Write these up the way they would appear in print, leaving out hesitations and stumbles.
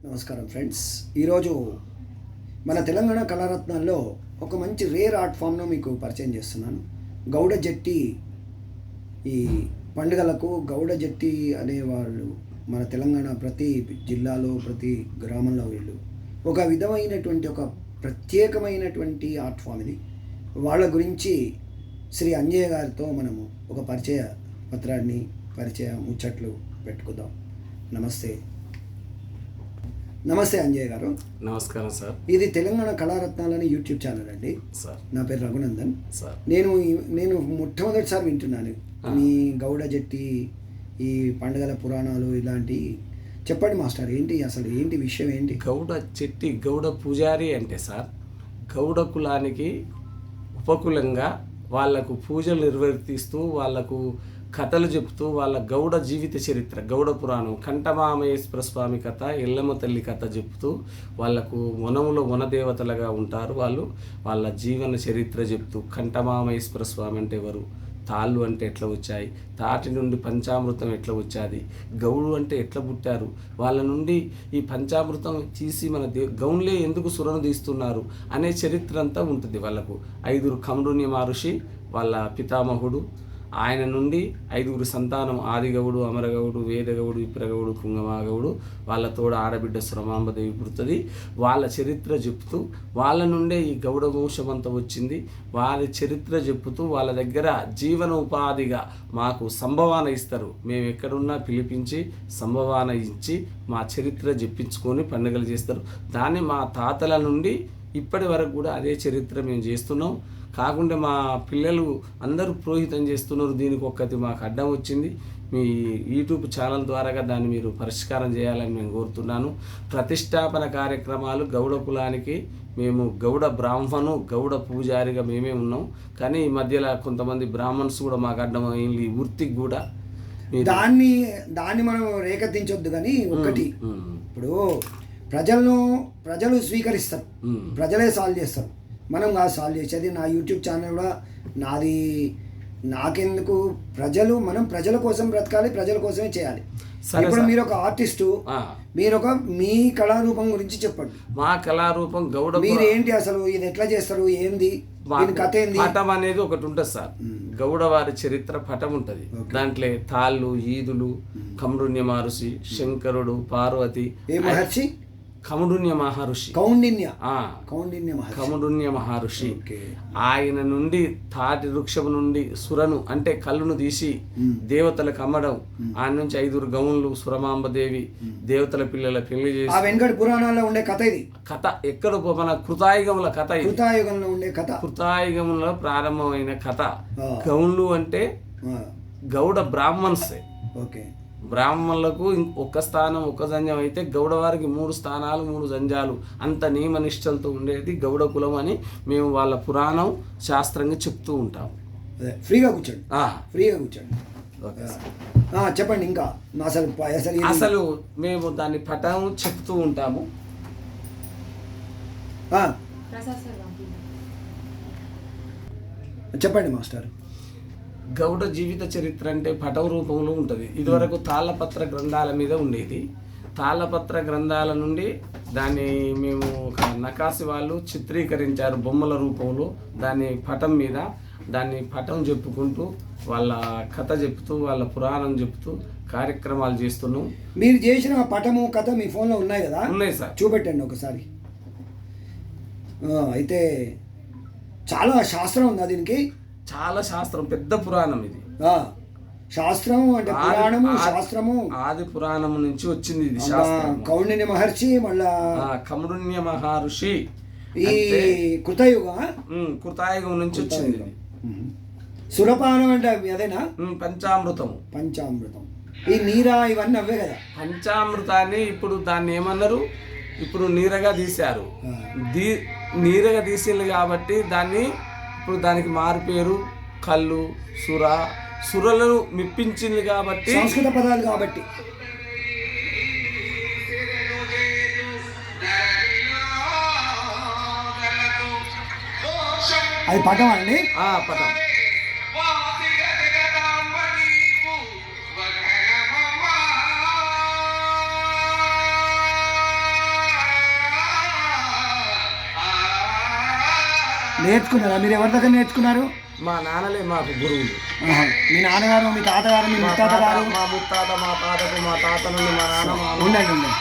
నమస్కారం ఫ్రెండ్స్. ఈరోజు మన తెలంగాణ కళారత్నాల్లో ఒక మంచి రేర్ ఆర్ట్ ఫామ్ను మీకు పరిచయం చేస్తున్నాను. గౌడ జట్టి. ఈ పండుగలకు గౌడ జట్టి అనేవాళ్ళు మన తెలంగాణ ప్రతి జిల్లాలో ప్రతి గ్రామంలో వీళ్ళు ఒక విధమైనటువంటి ఒక ప్రత్యేకమైనటువంటి ఆర్ట్ ఫామ్ ఇది. వాళ్ళ గురించి శ్రీ అంజయ్య గారితో మనము ఒక పరిచయ పత్రాన్ని ముచ్చట్లు పెట్టుకుందాం. నమస్తే అంజయ్య గారు. నమస్కారం సార్. ఇది తెలంగాణ కళారత్నాలని యూట్యూబ్ ఛానల్ అండి సార్. నా పేరు రఘునందన్ సార్. నేను మొట్టమొదటిసారి వింటున్నాను మీ గౌడ జట్టి, ఈ పండుగల పురాణాలు ఇలాంటి. చెప్పండి మాస్టర్, ఏంటి విషయం ఏంటి? గౌడ చెట్టి గౌడ పూజారి అంటే సార్, గౌడ కులానికి ఉపకులంగా వాళ్లకు పూజలు నిర్వర్తిస్తూ వాళ్లకు కథలు చెప్తూ వాళ్ళ గౌడ జీవిత చరిత్ర, గౌడ పురాణం, కంఠమామయేశ్వర స్వామి కథ, ఎల్లమ్మ తల్లి కథ చెప్తూ వాళ్లకు వనములో వనదేవతలుగా ఉంటారు. వాళ్ళ జీవన చరిత్ర చెప్తూ కంఠమామయేశ్వర స్వామి అంటే ఎవరు, తాళ్ళు అంటే ఎట్లా వచ్చాయి, తాటి నుండి పంచామృతం ఎట్లా వచ్చాది, గౌడు అంటే ఎట్లా పుట్టారు, వాళ్ళ నుండి ఈ పంచామృతం తీసి మన గౌన్లే ఎందుకు సురను తీస్తున్నారు అనే చరిత్ర అంతా ఉంటుంది. వాళ్ళకు 5 కమరుని మహర్షి వాళ్ళ పితామహుడు, ఆయన నుండి 5 సంతానం, ఆదిగౌడు, అమరగౌడు, వేదగౌడు, విప్రగౌడు, కుంగమాగౌడు, వాళ్ళ తోడ ఆడబిడ్డ సురమాంబదేవి పుడుతుంది. వాళ్ళ చరిత్ర చెప్తూ వాళ్ళ నుండే ఈ గౌడ వంశం అంతా వచ్చింది. వాళ్ళ చరిత్ర చెప్పుతూ వాళ్ళ దగ్గర జీవన ఉపాధిగా మాకు సంభవాన ఇస్తారు. మేము ఎక్కడున్నా పిలిపించి సంభవాన ఇచ్చి మా చరిత్ర చెప్పించుకొని పండుగలు చేస్తారు. దాన్ని మా తాతల నుండి ఇప్పటి వరకు కూడా అదే చరిత్ర మేము చేస్తున్నాం. కాకుండా మా పిల్లలు అందరూ పురోహితం చేస్తున్నారు. దీనికి ఒక్కటి మాకు అడ్డం వచ్చింది. మీ యూట్యూబ్ ఛానల్ ద్వారాగా దాన్ని మీరు పరిష్కారం చేయాలని నేను కోరుతున్నాను. ప్రతిష్టాపన కార్యక్రమాలు గౌడ కులానికి మేము గౌడ బ్రాహ్మణు, గౌడ పూజారిగా మేమే ఉన్నాం. కానీ ఈ మధ్యలో కొంతమంది బ్రాహ్మణ్స్ కూడా మాకు అడ్డం అయింది. వృత్తికి కూడా దాన్ని మనం రేకెత్తించొద్దు. కానీ ఒకటి, ఇప్పుడు ప్రజలు స్వీకరిస్తారు, ప్రజలే సాల్వ్ చేస్తారు, మనం కాదు సాల్వ్ చేసేది. నా యూట్యూబ్ ఛానల్ కూడా నాకెందుకు, మనం ప్రజల కోసం బ్రతకాలి, ప్రజల కోసమే చేయాలి. ఇప్పుడు మీరు ఒక ఆర్టిస్టు, మీ కళారూపం గురించి చెప్పండి. మా కళారూపం గౌడ, మీరు ఏంటి అసలు, ఇది ఎట్లా చేస్తారు, ఏంది కథ ఏంది? పటం అనేది ఒకటి ఉంటుంది సార్. గౌడ వారి చరిత్ర పటం ఉంటుంది. దాంట్లో తాళ్ళు, ఈదులు, కమరుణ్య మహర్షి, శంకరుడు, పార్వతి, ఏ మహర్షి? కమరుణ్య మహర్షి. కమరుణ్య మహర్షి ఆయన నుండి తాటి వృక్షం నుండి సురను అంటే కళ్ళును తీసి దేవతలకు అమ్మడం. ఆయన నుంచి 5 గౌన్లు, సురమాంబదేవి దేవతల పిల్లల పెళ్లి చేసి, వెంకట పురాణాల్లో ఉండే కథ ఇది. కథ ఎక్కడ మన కృతాయుగంలో కథ, కృతాయుగంలో ఉండే కథ, కృతాయుగంలో ప్రారంభమైన కథ. గౌన్లు అంటే గౌడ బ్రాహ్మణ్సే. ఓకే. బ్రాహ్మణులకు ఒక్క స్థానం, ఒక్క జంజం అయితే గౌడవారికి 3 స్థానాలు, 3 జంజాలు. అంత నియమనిష్టలతో ఉండేది గౌడ కులం అని మేము వాళ్ళ పురాణం శాస్త్రంగా చెప్తూ ఉంటాం. ఫ్రీగా కూర్చోండి. చెప్పండి. ఇంకా అసలు మేము దాన్ని పటం చెప్తూ ఉంటాము. చెప్పండి మాస్టర్. గౌడ జీవిత చరిత్ర అంటే పటం రూపంలో ఉంటుంది. ఇదివరకు తాళపత్ర గ్రంథాల మీద ఉండేది. తాళపత్ర గ్రంథాల నుండి దాన్ని మేము ఒక నకాసి వాళ్ళు చిత్రీకరించారు బొమ్మల రూపంలో. దాన్ని పటం మీద దాన్ని పటం చెప్పుకుంటూ వాళ్ళ కథ చెప్తూ వాళ్ళ పురాణం చెప్తూ కార్యక్రమాలు చేస్తున్నాం. మీరు చేసిన పటము కథ మీ ఫోన్లో ఉన్నాయి కదా? ఉన్నాయి సార్. చూపెట్టండి ఒకసారి. అయితే చాలా శాస్త్రం ఉందా దీనికి? చాలా శాస్త్రం, పెద్ద పురాణం ఇది. శాస్త్రం అంటే పురాణము, శాస్త్రము ఆది పురాణం నుంచి వచ్చింది ఇది శాస్త్రం. కౌండిన్య మహర్షి, మళ్ళా కమరుణ్య మహర్షి ఈ కృతాయుగం నుంచి వచ్చింది. సురపానం అంటే అదేనా? పంచామృతం. ఈ నీరా ఇవన్నీ అవే కదా? పంచామృతాన్ని ఇప్పుడు దాన్ని ఏమన్నారు, ఇప్పుడు నీరగా తీశారు. నీరగా తీసింది కాబట్టి ఇప్పుడు దానికి మారు పేరు కళ్ళు, సురలను మెప్పించింది కాబట్టి, సంస్కృత పదాలు కాబట్టి. అది పటం అండి. పటం. నేర్చుకున్నారా? మీరు ఎవరి దగ్గర నేర్చుకున్నారు? మా నాన్నలే మాకు గురువులు. ఆహా. మీ నాన్నగారు, మీ తాతగారు, మీ ముత్తాత గారు? మా ముత్తాత, మా తాతకు, మా తాత నుండి మా నాన్న, మా అమ్మ. ఉండండి ఉండండి.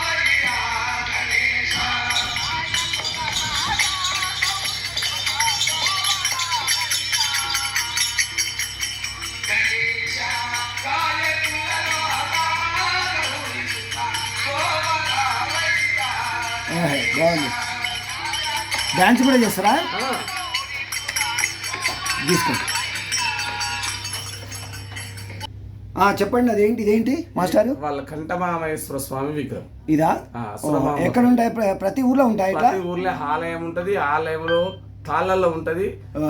బాగుంది. డ్యాన్స్ కూడా చేస్తారా? ఆ, తీసుకోండి. చెప్పండి, అదేంటి, ఇదేంటి మాస్టారు? వాళ్ళ కంఠమామేశ్వర స్వామి విగ్రహం. ఇదా? ఆ, సురమాంబ. ఎక్కడ ఉంటాయి? ప్రతి ఊర్లో ఉంటాయి ఇట్లా? ప్రతి ఊర్లో ఆలయం ఉంటది. ఆలయంలో తాళ్ళల్లో ఉంటది.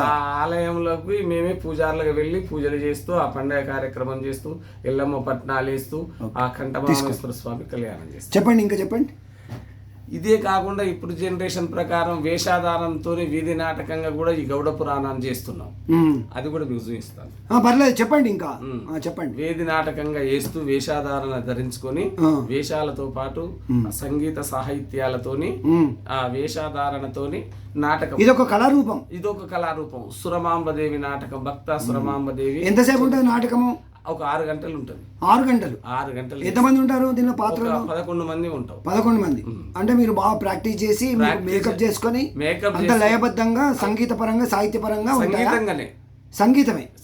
ఆ ఆలయంలోకి మేమే పూజారులకు వెళ్ళి పూజలు చేస్తూ ఆ పండుగ కార్యక్రమం చేస్తూ ఎల్లమ్మ పట్నాలు వేస్తూ ఆ కంఠమామేశ్వర స్వామి కళ్యాణం చేస్తాం. చెప్పండి, ఇంకా చెప్పండి. ఇదే కాకుండా ఇప్పుడు జనరేషన్ ప్రకారం వేషాధారంతో వీధి నాటకంగా కూడా ఈ గౌడ పురాణాన్ని చేస్తున్నాం. అది కూడా మీకు చూపిస్తాను. పర్లేదు, చెప్పండి ఇంకా. చెప్పండి. వేది నాటకంగా వేస్తూ వేషాధారణ ధరించుకొని వేషాలతో పాటు సంగీత సాహిత్యాలతోని ఆ వేషాధారణతోని నాటకం. ఇదొక కళారూపం. ఇదొక కళారూపం. సురమాంబదేవి నాటకం. భక్త సురమాంబదేవి. ఎంతసేపు ఉంటుంది నాటకము? ఒక 6 గంటలు ఉంటుంది. 6 గంటలు? 6 గంటలు. ఎంతమంది ఉంటారు దీనిలో పాత్రలు? 11 మంది ఉంటాం. 11 మంది. అంటే మీరు బాగా ప్రాక్టీస్ చేసి మేకప్ చేసుకొని అంత లయబద్ధంగా సంగీత పరంగా సాహిత్య పరంగా సంగీతంగానే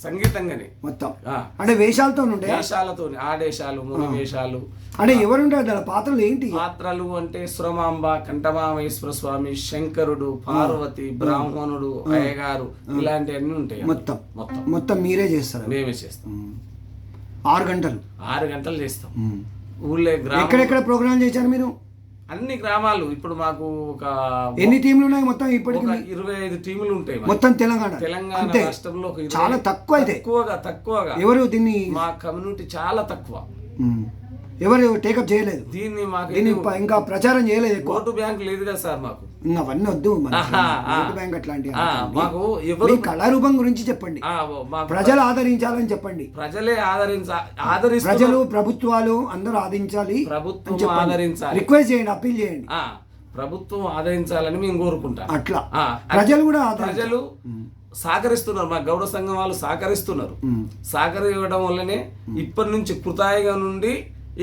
సంగీతంగానే మొత్తం. అంటే వేషాలతో ఉంటాయి. వేషాలతో ఆడేశాలు, ముని వేషాలు. అంటే ఎవరుంటారు దాని పాత్రలు? ఏంటి పాత్రలు అంటే సురమాంబ, కంఠమామేశ్వర స్వామి, శంకరుడు, పార్వతి, బ్రాహ్మణుడు, అయ్యగారు, ఇలాంటివన్నీ ఉంటాయి. మొత్తం మీరే చేస్తారు? మేమే చేస్తాం. 6 గంటలు? 6 గంటలు చేస్తాం. ఊళ్ళో ఎక్కడెక్కడ ప్రోగ్రామ్ చేశారు మీరు? అన్ని గ్రామాలు. ఇప్పుడు మాకు ఒక ఎన్ని టీంలు ఉన్నాయి మొత్తం? ఇప్పటికి 25 టీములు ఉంటాయి మొత్తం తెలంగాణ రాష్ట్రంలో. చాలా తక్కువ. అయితే తక్కువగా ఎవరు దీన్ని, మా కమ్యూనిటీ చాలా తక్కువ, ఎవరు టేకప్ చేయలేదు దీన్ని. మాకు ఇంకా ప్రచారం చేయలేదు. ఓటు బ్యాంక్ లేదు కదా సార్ మాకు. అవన్నీ వద్దు, ఓటు బ్యాంక్ అట్లాంటివి. మాకు ఎవరు కళారూపం గురించి చెప్పండి. ప్రజలు ఆదరించాలని చెప్పండి. ప్రజలే ప్రజలు, ప్రభుత్వాలు అందరూ ఆదరించాలి. ప్రభుత్వం ఆదరించాలి. రిక్వెస్ట్ చేయండి, అప్పీల్ చేయండి. ప్రభుత్వం ఆదరించాలని మేము కోరుకుంటాం. అట్లా ప్రజలు కూడా ప్రజలు సహకరిస్తున్నారు. మా గౌడ సంఘం వాళ్ళు సహకరిస్తున్నారు. సహకరించడం వల్లనే ఇప్పటి నుంచి కృతాయిగా నుండి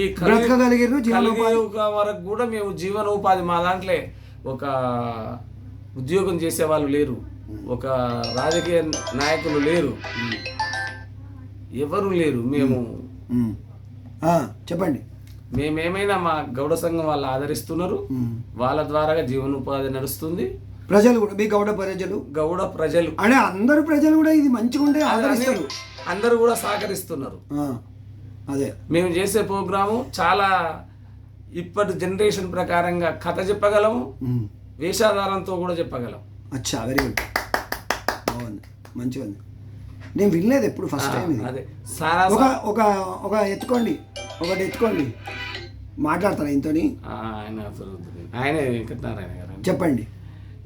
ఈ కలియుగ వరకు కూడా మేము జీవనోపాధి. మా దాంట్లో ఒక ఉద్యోగం చేసే వాళ్ళు లేరు, ఒక రాజకీయ నాయకులు లేరు, ఎవరు లేరు. మేము చెప్పండి. మేమేమైనా మా గౌడ సంఘం వాళ్ళు ఆదరిస్తున్నారు. వాళ్ళ ద్వారా జీవనోపాధి నడుస్తుంది. ప్రజలు కూడా, మీ గౌడ ప్రజలు అంటే అందరు ప్రజలు కూడా ఇది మంచిగా ఉంటే ఆదరిస్తారు. అందరూ కూడా సహకరిస్తున్నారు. అదే మేము చేసే ప్రోగ్రాము చాలా ఇప్పటి జనరేషన్ ప్రకారంగా కథ చెప్పగలము, వేషాధారంతో కూడా చెప్పగలం. అచ్చా, వెరీ గుడ్, బాగుంది, మంచిగా ఉంది. నేను వినలేదు ఎప్పుడు, ఫస్ట్ టైం. అదే ఒక ఎత్తుకోండి, ఒకటి ఎత్తుకోండి, మాట్లాడతారా ఇంతోని? ఆయన వెంకటనారాయణ గారు చెప్పండి,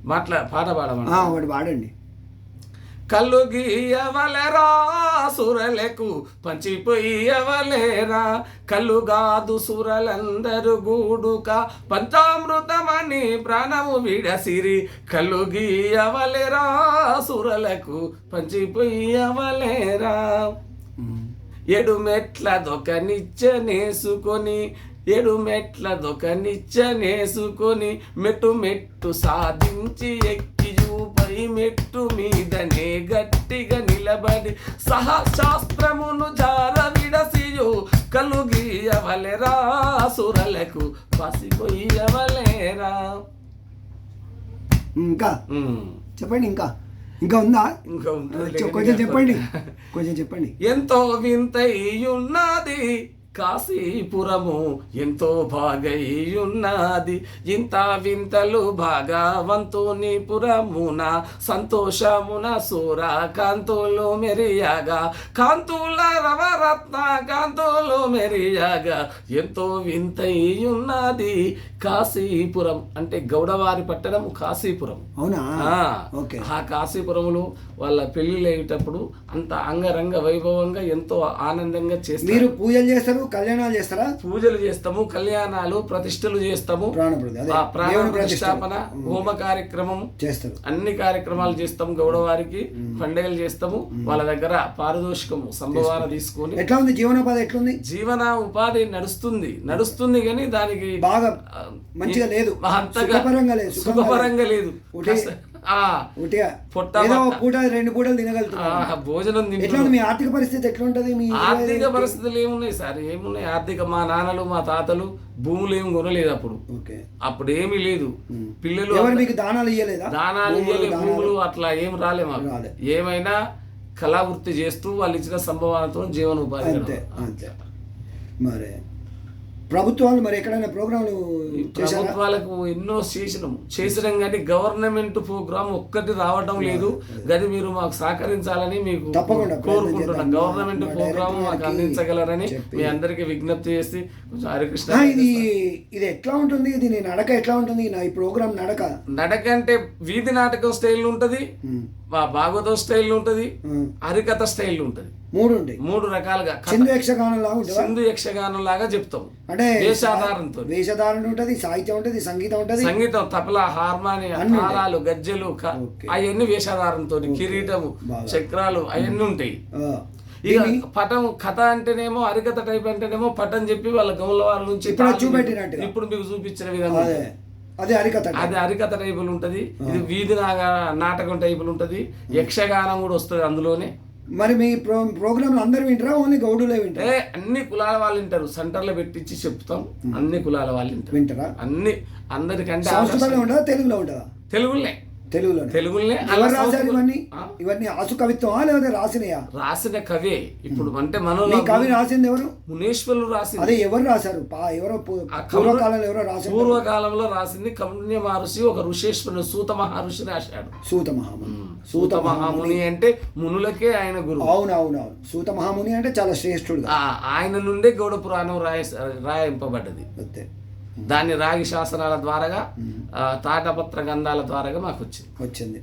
పాట పాడమని. ఒకటి పాడండి. కళ్ళు గీయవలెరా సురలకు పంచిపోయవలేరా, కళ్ళు గాదు సురలందరు గూడుక పంచామృతమని ప్రాణము విడసిరి, కళ్ళు గీయవలెరా సురలకు పంచిపోయవలేరా. 7 మెట్ల దొకనిచ్చనేసుకొని 7 మెట్ల దొకనిచ్చనేసుకొని మెట్టు మెట్టు సాధించి ఎక్కి పై మెట్టు మీదనే గట్టిగా నిలబడి సహశాస్త్రమును జార విడసియు, కళ్ళు గీయవలెరా సురలకు పసిపోయవలేరా. ఇంకా చెప్పండి, ఇంకా ఉందా? ఇంకా ఉంటుంది, కొంచెం చెప్పండి. ఎంతో వింతయున్నది కాశీపురము, ఎంతో బాగయ్యున్నది ఇంత వింతలు భగవంతుని పురమున, సంతోషమున సూరా కాంతులు మెరియగా, కాంతుల రవరత్న కాంతులు మెరియగా, ఎంతో వింతయున్నది కాశీపురం అంటే గౌడవారి పట్టణం కాశీపురం. అవునా? ఆ, ఓకే. ఆ కాశీపురంలో వాళ్ళ పెళ్లిళ్ళు అయ్యేటప్పుడు అంత అంగరంగ వైభవంగా ఎంతో ఆనందంగా చేస్తారు. మీరు పూజలు చేస్తారు, కళ్యాణాలు చేస్తారా? పూజలు చేస్తాము, కళ్యాణాలు, ప్రతిష్టలు చేస్తాము, ప్రాణప్రతిష్ఠ, అదే, ఆ ప్రాణ దేవుని ప్రతిష్టాపన, హోమ కార్యక్రమం చేస్తారు. అన్ని కార్యక్రమాలు చేస్తాము. గౌడవారికి పండుగలు చేస్తాము. వాళ్ళ దగ్గర పారితోషికము సంభవాన తీసుకొని. ఎట్లా ఉంది జీవనోపాధి? ఎట్లుంది? జీవన ఉపాధి నడుస్తుంది కానీ దానికి బాగా మంచిగా లేదు, అంతగా సుఖపరంగా లేదు, సుఖపరంగా లేదు. ఒకటిగా పొట్ట ఏదో ఒక పూట 2 పూటలు తినగలుగుతున్నారు. భోజనం ఎట్లా ఉంది? మీ ఆర్థిక పరిస్థితి ఎట్లుంటది? మీ ఆర్థిక పరిస్థితులు ఏమున్నాయి సార్? ఏమున్నాయి ఆర్థిక? మా నాన్నలు మా తాతలు భూములు ఏమి కొనలేదు అప్పుడు. ఓకే. అప్పుడు ఏమీ లేదు. పిల్లలు ఎవరు మీకు దానాలు ఇయ్యలేదా? దానాలు ఇయ్యలే, భూములు అట్లా ఏం రాలే మాకు. ఏమైనా కళావృత్తి చేస్తూ వాళ్ళు ఇచ్చిన సంభవాలతో జీవనోపాధి. అంతే అంతే. మరి ప్రభుత్వాలు మరి ఎక్కడైనా ప్రోగ్రాంలు ప్రభుత్వాలకు ఎన్నో చేసినాం కానీ గవర్నమెంట్ ప్రోగ్రామ్ ఒక్కటి రావడం లేదు. గది మీరు మాకు సహకరించాలని మీకు తప్పకుండా కోరుకుంటున్నాం. గవర్నమెంట్ ప్రోగ్రామ్ మాకు అందించగలరని మీ అందరికి విజ్ఞప్తి చేసి కొంచెం హరికృష్ణ. ఇది ఎట్లా ఉంటుంది? దీని నడక ఎట్లా ఉంటుంది? ఈ ప్రోగ్రామ్ నడక అంటే వీధి నాటకం స్టైల్ ఉంటది, భాగవతం స్టైల్ ఉంటది, హరికథ స్టైల్ ఉంటది. 3 ఉంటాయి. 3 రకాలుగా. సింధు యక్షగానం లాగా ఉంటుంది. సింధు యక్షగానం లాగా చెప్తాం. అంటే వేషధారణ ఉంటది, సాహిత్యం ఉంటది, సంగీతం ఉంటది, సంగీతం, తబలా, హార్మోనియం, తాళాలు, గజ్జెలు అవన్నీ వేషధారణతో, కిరీటము, చక్రాలు అవన్నీ ఉంటాయి. ఇక పటం కథ అంటేనేమో హరికథ టైప్ అంటేనేమో పటం చెప్పి వాళ్ళ గౌల వాళ్ళ నుంచి చూపెట్టినట్టు ఇప్పుడు మీకు చూపించిన విధంగా అది హరికథ టైపులు ఉంటది. ఇది వీధి నాటకం టైపులు ఉంటది. యక్షగానం కూడా వస్తుంది అందులోనే. మరి మీ ప్రోగ్రామ్ అందరు వింటారా? ఓన్లీ గౌడులే వింటారా? అన్ని కులాల వాళ్ళు వింటారు. సెంటర్లో పెట్టించి చెప్తాం. అన్ని కులాల వాళ్ళు వింటారా? అన్ని అందరికంటే. సంస్కృతంలో ఉంటుందా, తెలుగులో ఉంటుందా? తెలుగునే. ఎవరు రాశారు ఇవన్నీ? ఆసు కవిత్వమా లేదా రాసినయా? రాసిన కవే. ఇప్పుడు అంటే మన కవి రాసింది ఎవరు? మునీశ్వరులు రాసింది. అదే ఎవరు రాశారు? పూర్వకాలంలో ఎవరో రాశారు. పూర్వకాలంలో రాసింది కౌండిన్య మహర్షి, ఒక ఋషేశ్వరుడు సూత మహర్షి రాశాడు. సూత మహాముని అంటే మునులకే ఆయన గురువు. అవునవునవును. సూత మహాముని అంటే చాలా శ్రేష్ఠుడు. ఆయన నుండే గౌడ పురాణం రాయింపబడ్డది. అంతే. దాన్ని రాగి శాసనాల ద్వారా, తాటపత్ర గంధాల ద్వారా మాకు వచ్చింది.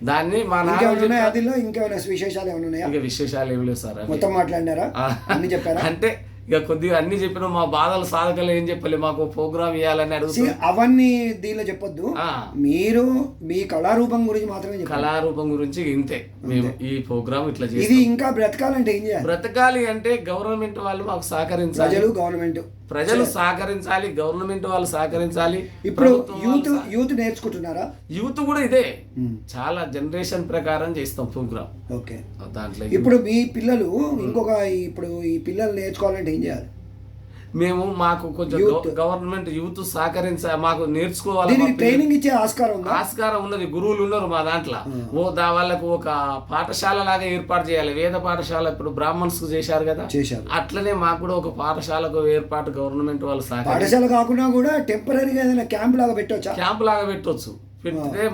దాన్ని మా నాన్న ఇంకేమైనా విశేషాలు ఏమైనా ఉన్నాయా? ఇంకా విశేషాలు ఏమి లేవు సార్. మొత్తం మాట్లాడినారా? అన్ని చెప్పారా? అంటే ఇక కొద్దిగా అన్ని చెప్పిన మా బాధలు సాధకలు ఏం చెప్పలే. మాకు ప్రోగ్రామ్ ఇవ్వాలని అడుగుతుంది. అవన్నీ దీనిలో చెప్పొద్దు. మీరు మీ కళారూపం గురించి మాత్రమే. కళారూపం గురించి ఇంతే. మేము ఈ ప్రోగ్రామ్ ఇట్లా చేసి ఇది ఇంకా బ్రతకాలంటే ఏం చేయాలి? బ్రతకాలి అంటే గవర్నమెంట్ వాళ్ళు మాకు సహకరించాలి. ప్రజలు సహకరించాలి, గవర్నమెంట్ వాళ్ళు సహకరించాలి. ఇప్పుడు యూత్ నేర్చుకుంటున్నారా? యూత్ కూడా ఇదే చాలా జనరేషన్ ప్రకారం చేస్తాం ప్రోగ్రామ్. ఓకే. దాంట్లో ఇప్పుడు మీ పిల్లలు ఇప్పుడు ఈ పిల్లలు నేర్చుకోవాలంటే ఏం చేయాలి? మేము మాకు కొంచెం గవర్నమెంట్ యూత్ సహకరించాలి, మాకు నేర్చుకోవాలి. ట్రైనింగ్ ఇచ్చే ఆస్కారం ఉన్నది. గురువులు ఉన్నారు మా దాంట్లో. వాళ్ళకు ఒక పాఠశాల లాగా ఏర్పాటు చేయాలి. వేద పాఠశాల ఇప్పుడు బ్రాహ్మణ్స్ చేశారు కదా, అట్లనే మాకు కూడా ఒక పాఠశాలకు ఏర్పాటు గవర్నమెంట్ వాళ్ళు పాఠశాల కాకుండా కూడా టెంపరీగా ఏదైనా క్యాంప్ లాగా పెట్టొచ్చు. పెడితే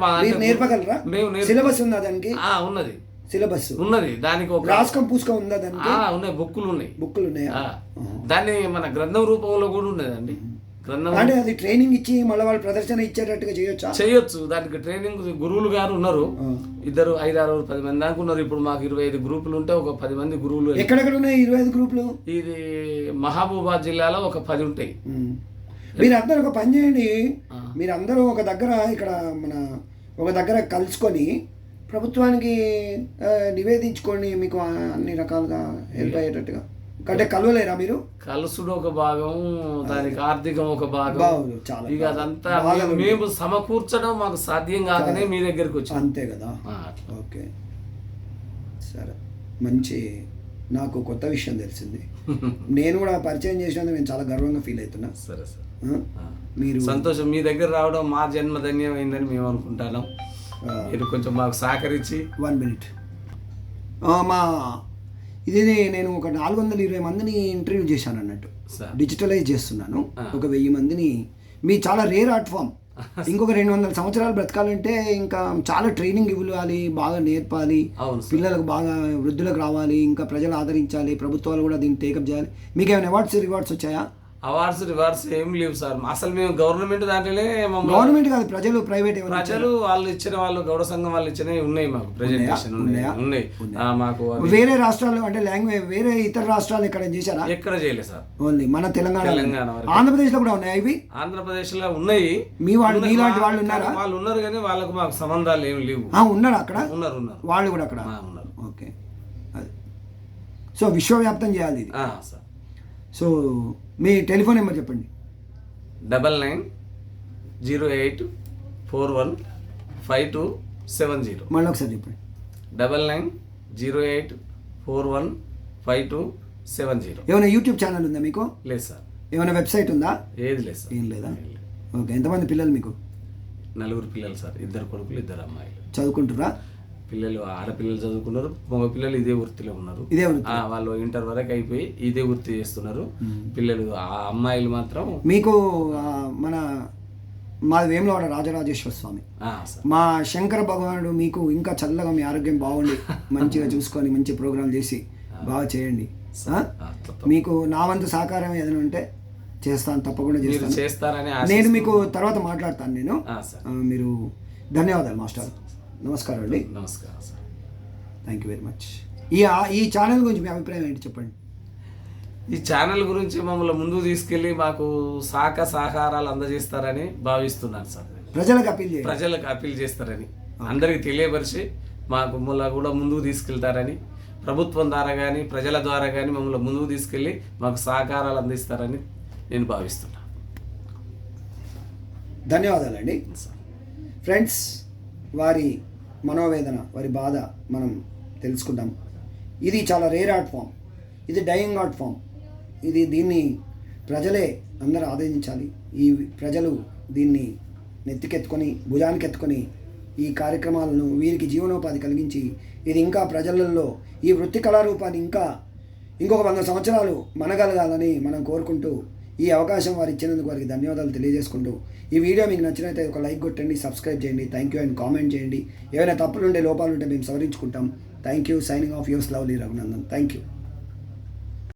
నేర్పగలరా? సిలబస్ ఉందా దానికి? ఉన్నది. సిలబస్ ఉన్నది. దానికి ఒక రాసుకం పుస్తకం ఉందా దానికి? ఉన్నాయి. బుక్కులు ఉన్నాయి. ఉన్నాయా? దాన్ని మన గ్రంథం రూపంలో కూడా ఉన్నదండి. గ్రంథం అంటే అది ట్రైనింగ్ ఇచ్చి మళ్ళీ వాళ్ళు ప్రదర్శన ఇచ్చేటట్టుగా చేయొచ్చు. దానికి ట్రైనింగ్ గురువులు గారు ఉన్నారు. 2, 5, 6, 10 మంది దాకా ఉన్నారు. ఇప్పుడు మాకు 25 గ్రూపులు ఉంటే ఒక 10 మంది గురువులు. ఎక్కడెక్కడ ఉన్నాయి 25 గ్రూపులు? ఇది మహబూబాద్ జిల్లాలో ఒక 10 ఉంటాయి. మీరందరూ ఒక పని చేయండి. మీరందరూ ఒక దగ్గర ఇక్కడ ఒక దగ్గర కలుసుకొని ప్రభుత్వానికి నివేదించుకోండి. మీకు అన్ని రకాలుగా హెల్ప్ అయ్యేటట్టుగా. అంటే కలవలేరా మీరు? కలుసుడు ఒక భాగం, దానికి ఆర్థికం ఒక భాగం. ఇక అదంతా మేము సమకూర్చడం మాకు సాధ్యం కాకనే మీ దగ్గరికి వచ్చి. అంతే కదా. ఓకే, సరే. మంచి, నాకు కొత్త విషయం తెలిసింది. నేను కూడా పరిచయం చేసినందుకు నేను చాలా గర్వంగా ఫీల్ అవుతున్నా. సరే సార్, మీరు సంతోషం. మీ దగ్గర రావడం మా జన్మ ధన్యమైందని మేము అనుకుంటున్నాం. మీరు కొంచెం మాకు సహకరించి. 1 మినిట్. ఇది నేను ఒక 420 మందిని ఇంటర్వ్యూ చేశాను అన్నట్టు. డిజిటలైజ్ చేస్తున్నాను. ఒక 1000 మందిని. మీ చాలా రేర్ ఆర్ట్ ఫామ్. ఇంకొక 200 సంవత్సరాలు బ్రతకాలంటే ఇంకా చాలా ట్రైనింగ్ ఇవ్వాలి, బాగా నేర్పాలి, పిల్లలకు బాగా వృద్ధులకు రావాలి, ఇంకా ప్రజలు ఆదరించాలి, ప్రభుత్వాలు కూడా దీన్ని టేకప్ చేయాలి. మీకు ఏమైనా రివార్డ్స్ వచ్చాయా? అవార్డ్స్ రివార్డ్స్ ఏం లేవు సార్. అసలు మేము గవర్నమెంట్ దాంట్లోనే మమ్మల్ని గవర్నమెంట్ కాదు, ప్రజలు, ప్రైవేట్ ప్రజలు వాళ్ళు ఇచ్చిన, వాళ్ళు గౌడ సంఘం వాళ్ళు ఇచ్చినవి ఉన్నాయి మాకు, ప్రెజెంటేషన్ ఉన్నాయి. మాకు వేరే రాష్ట్రాలు అంటే లాంగ్వేజ్ వేరే ఇతర రాష్ట్రాలు ఎక్కడ చేశారా? ఎక్కడ చేయలేదు సార్. ఓన్లీ మన తెలంగాణ వరకు. ఆంధ్రప్రదేశ్ లో కూడా ఉన్నాయి ఇవి? ఆంధ్రప్రదేశ్ లో ఉన్నాయి. మీలాంటి వాళ్ళు ఉన్నారా? వాళ్ళు ఉన్నారు కానీ వాళ్ళకు మాకు సంబంధాలు ఏమి లేవు. ఉన్నారు అక్కడ, ఉన్నారు వాళ్ళు కూడా అక్కడ ఉన్నారు. ఓకే, సో విశ్వవ్యాప్తం చేయాలి ఇది. సార్. సో మీ టెలిఫోన్ నెంబర్ చెప్పండి. 9908415270. మళ్ళీ ఒకసారి చెప్పండి. 9908415270. ఏమైనా యూట్యూబ్ ఛానల్ ఉందా మీకు? లేదు సార్. ఏమైనా వెబ్సైట్ ఉందా? ఏది లేదు సార్. ఏం లేదా? ఓకే, ఎంతమంది పిల్లలు మీకు? 4 పిల్లలు సార్, 2 కొడుకులు 2 అమ్మాయిలు. చదువుకుంటురా? పిల్లలు ఆడపిల్లలు చదువుకున్నారు, మగ పిల్లలు ఇదే వృత్తిలో ఉన్నారు. ఇదే వృత్తి? వాళ్ళు ఇంటర్ వరకు అయిపోయి ఇదే వృత్తి చేస్తున్నారు పిల్లలు. ఆ అమ్మాయిలు మాత్రం మీకు మన మాది వేములవాడ రాజరాజేశ్వర స్వామి, మా శంకర భగవానుడు మీకు ఇంకా చల్లగా మీ ఆరోగ్యం బాగుండి మంచిగా చూసుకొని మంచి ప్రోగ్రాం చేసి బాగా చేయండి. మీకు నా వంతు సహకారం ఏదైనా ఉంటే చేస్తాను, తప్పకుండా చేస్తారని నేను మీకు తర్వాత మాట్లాడతాను నేను. మీరు ధన్యవాదాలు మాస్టర్. నమస్కారం అండి. నమస్కారం sir. Thank you very much. ఈ ఛానల్ గురించి మీ అభిప్రాయం ఏంటి చెప్పండి. ఈ ఛానల్ గురించి మమ్మల్ని ముందుకు తీసుకెళ్ళి మాకు సహకారాలు అందజేస్తారని భావిస్తున్నాను సార్. ప్రజలకు అప్పీల్ చేస్తారని, అందరికి తెలియపరిచి మాకు మమ్మల్ని కూడా ముందుకు తీసుకెళ్తారని, ప్రభుత్వం ద్వారా కానీ ప్రజల ద్వారా కానీ మమ్మల్ని ముందుకు తీసుకెళ్ళి మాకు సహకారాలు అందిస్తారని నేను భావిస్తున్నాను. ధన్యవాదాలండి. ఫ్రెండ్స్, వారి మనోవేదన, వారి బాధ మనం తెలుసుకుందాం. ఇది చాలా రేర్ ఆర్ట్ ఫామ్, ఇది డయింగ్ ఆర్ట్ ఫామ్. దీన్ని ప్రజలే అందరూ ఆదరించాలి. ఈ ప్రజలు దీన్ని నెత్తికెత్తుకొని భుజానికెత్తుకొని ఈ కార్యక్రమాలను వీరికి జీవనోపాధి కలిగించి ఇది ఇంకా ప్రజలలో ఈ వృత్తి కళారూపాన్ని ఇంకొక 100 సంవత్సరాలు మనగలగాలని మనం కోరుకుంటూ ఈ అవకాశం వారు ఇచ్చినందుకు వారికి ధన్యవాదాలు తెలియజేసుకుంటూ ఈ వీడియో మీకు నచ్చినట్లయితే ఒక లైక్ కొట్టండి, సబ్స్క్రైబ్ చేయండి. థ్యాంక్ యూ అండ్ కామెంట్ చేయండి. ఏవైనా తప్పులుంటే లోపాలుంటే మేము సవరించుకుంటాం. Thank you. Signing off yours lovely Raghunandan. Thank you.